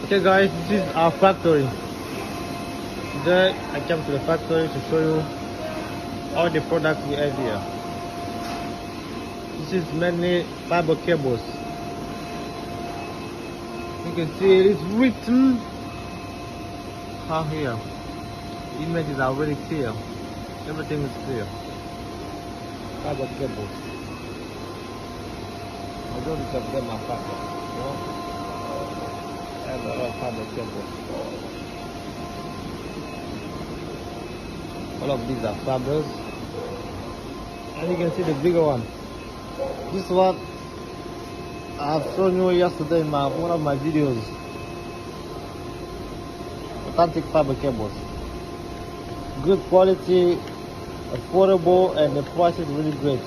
Okay guys, this is our factory. Today I came to the factory to show you all the products we have here. This is mainly fiber cables. You can see it is written out here. The images are very clear. Everything is clear. Fiber cables. I don't just get my fiber, you know. I have a lot of fiber cables. All of these are fibers. And you can see the bigger one. This one I've shown you yesterday in one of my videos. Authentic fiber cables. Good quality, affordable, and the price is really great.